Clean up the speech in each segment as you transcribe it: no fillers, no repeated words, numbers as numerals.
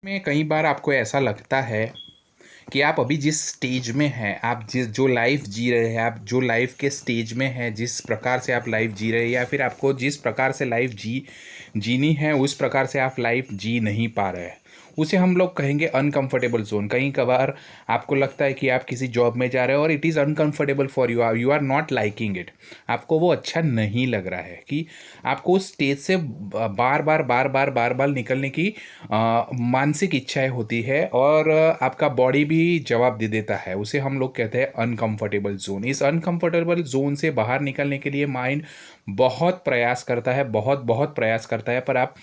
में कई बार आपको ऐसा लगता है कि आप अभी जिस स्टेज में हैं, आप जिस जो लाइफ जी रहे हैं, आप जो लाइफ के स्टेज में हैं, जिस प्रकार से आप लाइफ जी रहे हैं या फिर आपको जिस प्रकार से लाइफ जीनी है उस प्रकार से आप लाइफ जी नहीं पा रहे हैं, उसे हम लोग कहेंगे अनकंफर्टेबल जोन। कहीं कभार आपको लगता है कि आप किसी जॉब में जा रहे हो और it is uncomfortable for you, you are not liking it, आपको वो अच्छा नहीं लग रहा है कि आपको उस स्टेज से बार बार निकलने की मानसिक इच्छाएं होती है और आपका बॉडी भी जवाब दे देता है। उसे हम लोग कहते हैं अनकंफर्टेबल जोन। इस अनकंफर्टेबल जोन से बाहर निकलने के लिए माइंड बहुत प्रयास करता है, बहुत बहुत प्रयास करता है, पर आप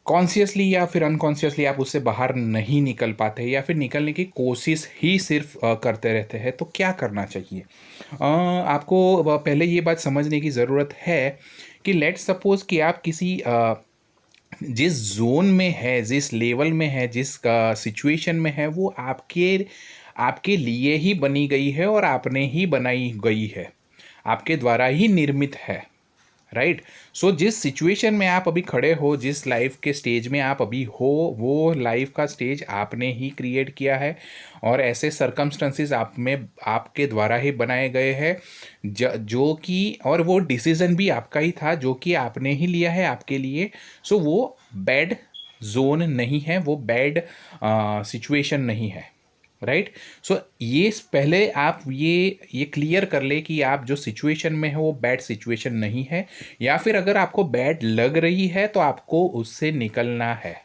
कॉन्शियसली या फिर अनकॉन्शियसली आप उससे बाहर नहीं निकल पाते या फिर निकलने की कोशिश ही सिर्फ करते रहते हैं। तो क्या करना चाहिए? आपको पहले ये बात समझने की ज़रूरत है कि लेट्स सपोज कि आप किसी जिस जोन में है, जिस लेवल में है, जिस सिचुएशन में है, वो आपके आपके लिए ही बनी गई है और आपने ही बनाई गई है, आपके द्वारा ही निर्मित है। राइट। सो जिस सिचुएशन में आप अभी खड़े हो, जिस लाइफ के स्टेज में आप अभी हो, वो लाइफ का स्टेज आपने ही क्रिएट किया है और ऐसे सरकमस्टेंसेस आप में आपके द्वारा ही बनाए गए हैं, जो कि और वो डिसीज़न भी आपका ही था जो कि आपने ही लिया है आपके लिए। सो वो बैड जोन नहीं है, वो बैड सिचुएशन नहीं है। राइट। सो ये पहले आप ये क्लियर कर ले कि आप जो सिचुएशन में है वो बैड सिचुएशन नहीं है, या फिर अगर आपको बैड लग रही है तो आपको उससे निकलना है।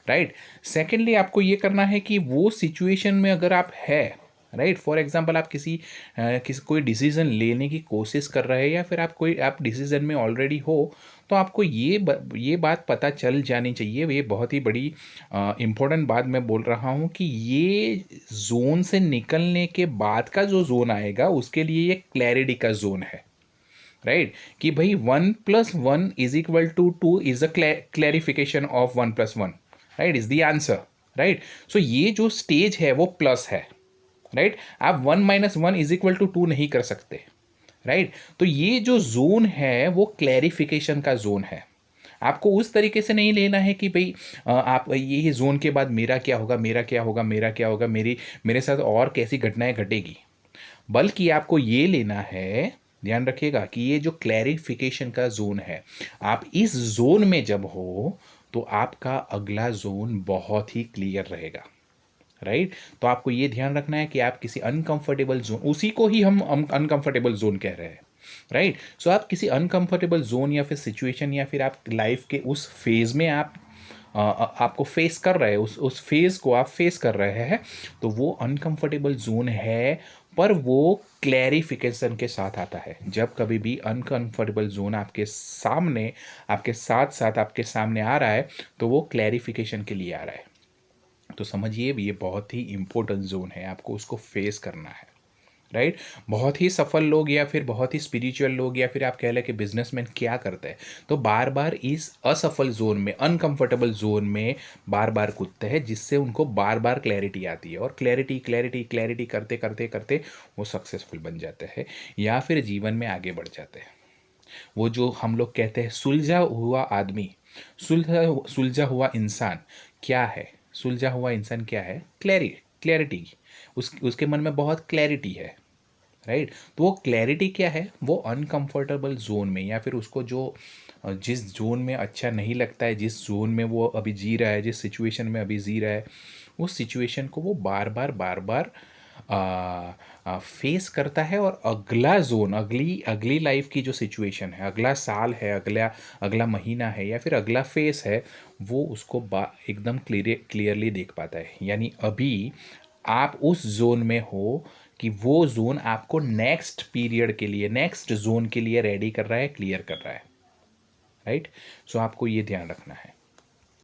राइट। सेकेंडली आपको ये करना है कि वो सिचुएशन में अगर आप है, राइट, फॉर एग्जांपल आप किसी कोई डिसीज़न लेने की कोशिश कर रहे हैं या फिर आप डिसीज़न में ऑलरेडी हो, तो आपको ये बात पता चल जानी चाहिए। ये बहुत ही बड़ी इम्पोर्टेंट बात मैं बोल रहा हूँ कि ये जोन से निकलने के बाद का जो जोन आएगा उसके लिए ये क्लैरिटी का जोन है। राइट। कि भाई 1+1 is equal to 2 is a clarification of 1+1, right, is the answer. Right. So ये जो स्टेज है वो प्लस है। राइट। आप 1 - 1 इज इक्वल टू 2 नहीं कर सकते। राइट। तो ये जो जोन है वो क्लैरिफिकेशन का जोन है। आपको उस तरीके से नहीं लेना है कि भाई आप ये जोन के बाद मेरा क्या होगा, मेरा क्या होगा, मेरा क्या होगा, मेरे साथ और कैसी घटनाएं घटेगी, बल्कि आपको ये लेना है, ध्यान रखिएगा कि ये जो क्लैरिफिकेशन का जोन है, आप इस जोन में जब हो तो आपका अगला जोन बहुत ही क्लियर रहेगा। राइट। तो आपको ये ध्यान रखना है कि आप किसी अनकंफर्टेबल जोन, उसी को ही हम अनकंफर्टेबल जोन कह रहे हैं। राइट। सो आप किसी अनकंफर्टेबल जोन या फिर सिचुएशन या फिर आप लाइफ के उस फेज में आपको फेस कर रहे हैं, उस फेज को आप फेस कर रहे हैं, तो वो अनकंफर्टेबल जोन है, पर वो क्लैरिफिकेशन के साथ आता है। जब कभी भी अनकंफर्टेबल जोन आपके सामने, आपके साथ साथ आपके सामने आ रहा है, तो वो क्लैरिफिकेशन के लिए आ रहा है। तो समझिए ये बहुत ही इम्पोर्टेंट जोन है, आपको उसको फेस करना है। राइट। बहुत ही सफल लोग या फिर बहुत ही स्पिरिचुअल लोग या फिर आप कह लें कि बिजनेसमैन क्या करते हैं, तो बार बार इस असफल जोन में, अनकंफर्टेबल जोन में बार बार कूदते हैं, जिससे उनको बार बार क्लैरिटी आती है और क्लैरिटी क्लैरिटी क्लैरिटी करते करते करते वो सक्सेसफुल बन जाते हैं या फिर जीवन में आगे बढ़ जाते हैं। वो जो हम लोग कहते हैं सुलझा हुआ आदमी, सुलझा हुआ इंसान क्या है? सुलझा हुआ इंसान क्या है? क्लैरिटी। उसके मन में बहुत क्लैरिटी है। राइट। तो वो क्लैरिटी क्या है? वो अनकंफर्टेबल जोन में या फिर उसको जो जिस जोन में अच्छा नहीं लगता है, जिस जोन में वो अभी जी रहा है, जिस सिचुएशन में अभी जी रहा है, उस सिचुएशन को वो बार बार फेस करता है और अगला जोन, अगली अगली लाइफ की जो सिचुएशन है, अगला साल है, अगला अगला महीना है या फिर अगला फेस है, वो उसको एकदम क्लियरली देख पाता है। यानी अभी आप उस जोन में हो कि वो जोन आपको नेक्स्ट पीरियड के लिए, नेक्स्ट जोन के लिए रेडी कर रहा है, क्लियर कर रहा है। राइट। सो आपको ये ध्यान रखना है।